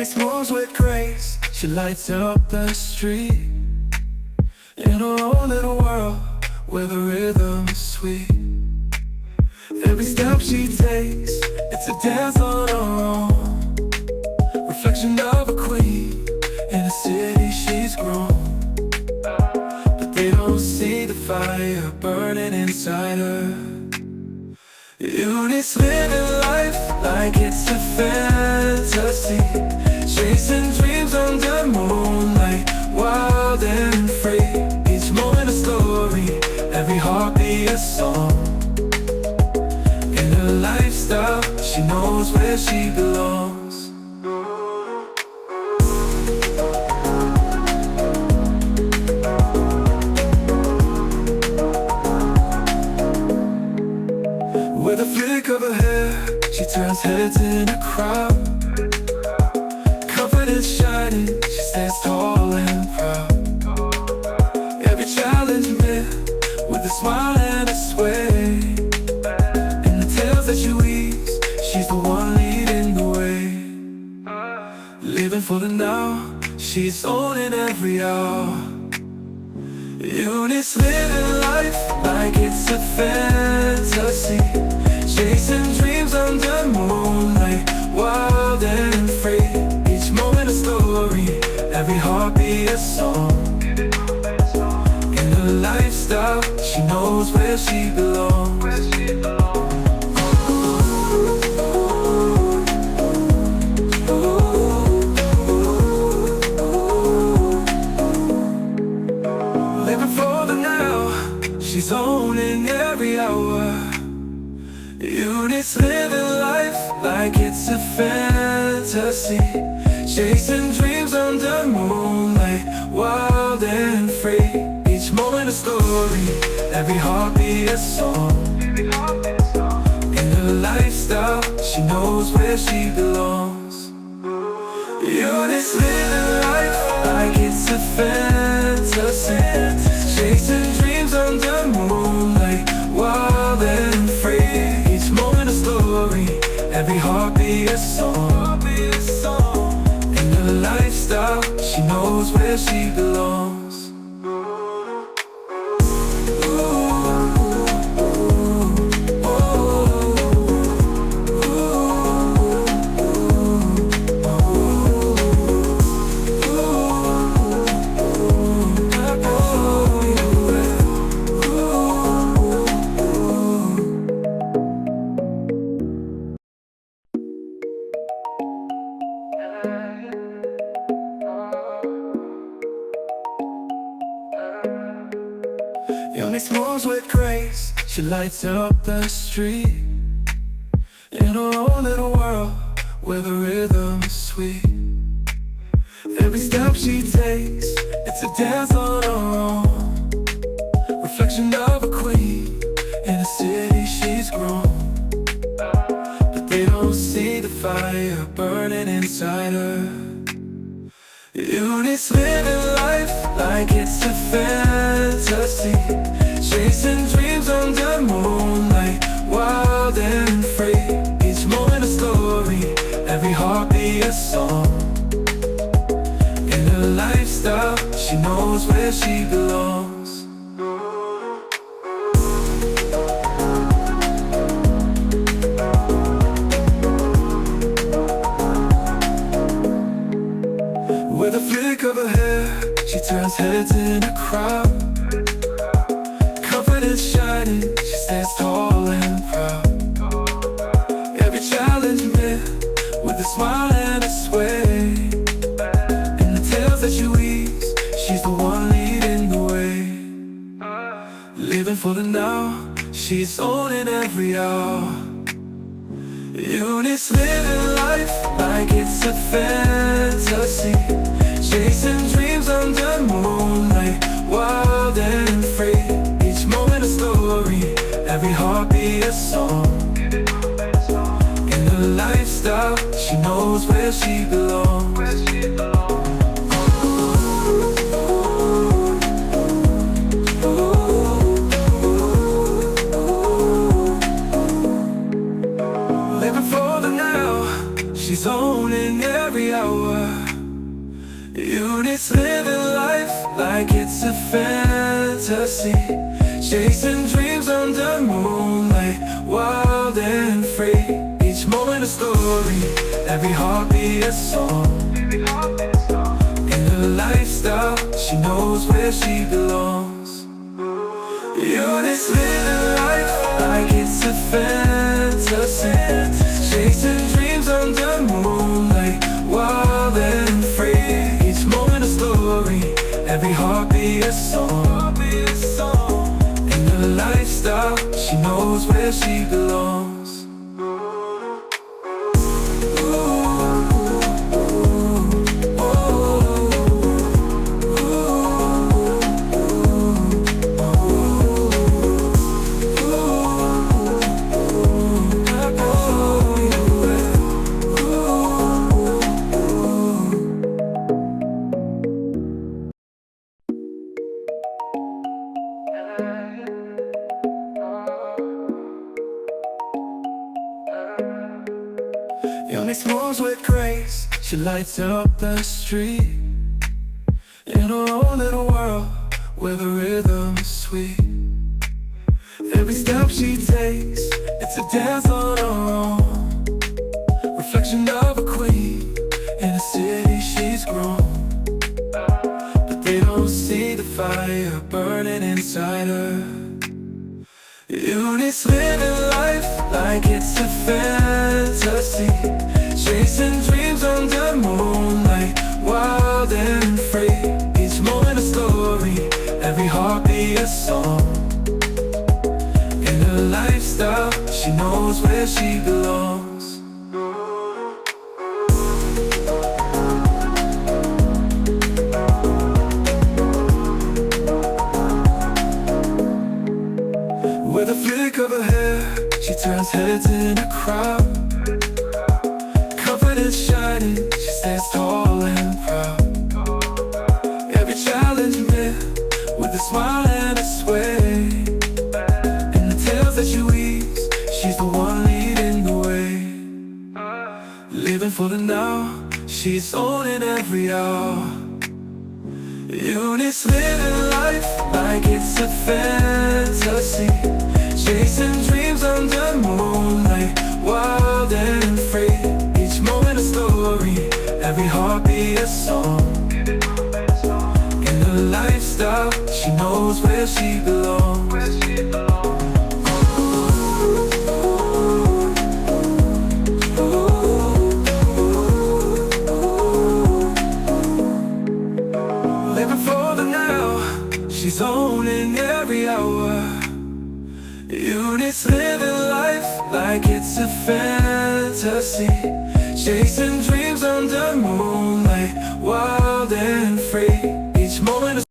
makes moves with grace. She lights up the street in her own little world where the rhythm is sweet. Every step she takes, it's a dance on her own, reflection of a queen in a city she's grown. But they don't see the fire burning inside her. Eunice living life like it's a fantasy, chasing dreams under moonlight, wild and free. Each moment a story, every heartbeat a song. In her lifestyle, she knows where she belongs. With a flick of her hair, she turns heads in a crowd. Confidence shining, she stands tall and proud. Every challenge met with a smile and a sway. In the tales that she weaves, she's the one leading the way. Living for the now, she's owning every hour. Eunice living life like it's a fantasy, chasing dreams under moonlight, wild and free. Each moment a story, every heartbeat a song. In her lifestyle, she knows where she belongs. Living for the now, she's owning every hour. Eunice living life like it's a fantasy, chasing dreams under moonlight, wild and free. Each moment a story, every heartbeat a song. In her lifestyle, she knows where she belongs. Eunice living life like it's a fantasy, chasing dreams under moonlight, wild and free. Every heartbeat a song. In her lifestyle, she knows where she belongs. Eunice moves with grace. She lights up the street in her own little world where the rhythm is sweet. Every step she takes, it's a dance on her own, reflection of a queen in a city she's grown. But they don't see the fire burning inside her. Eunice living life like it's a fantasy, chasing dreams under moonlight, wild and free. Each moment a story, every heartbeat a song. In her lifestyle, she knows where she belongs. With a flick of her hair, she turns heads in a crowd. Confidence shining, she stands tall and proud. Every challenge met with a smile and a sway. In the tales that she weaves, she's the one leading the way. Living for the now, she's owning every hour. Eunice living life like it's a fantasy, chasing dreams under moonlight, wild and free. Each moment a story, every heartbeat a song. In her lifestyle, she knows where she belongs. Living for the now, she's owning every hour. a fantasy, chasing dreams under moonlight, wild and free. Each moment a story, every heartbeat a song. In her lifestyle, she knows where she belongs. Eunice living life like it's a fantasy, chasing dreams under moonlight, wild and free. Each moment a story, every heartbeat a song. In her lifestyle, she knows where she belongs. Eunice moves with grace, she lights up the street. In her own little world, where the rhythm is sweet. Every step she takes, it's a dance on her own. Reflection of a queen, in a city she's grown. But they don't see the fire burning inside her. Eunice living life like it's a fantasy, chasing dreams under moonlight, wild and free. Each moment a story, every heartbeat a song. In her lifestyle, she knows where she belongs. With a flick of her hair, she turns heads in a crowd. Confidence shining, she stands tall and proud. Every challenge met with a smile and a sway. In the tales that she weaves, she's the one leading the way. Living for the now, she's owning every hour. Eunice living life like it's a fantasy, chasing dreams under moonlight, wild and free. Each moment a story, every heartbeat a song. In her lifestyle, she knows where she belongs. Living for the now, she's owning every hour. Eunice living life like it's a fantasy, chasing dreams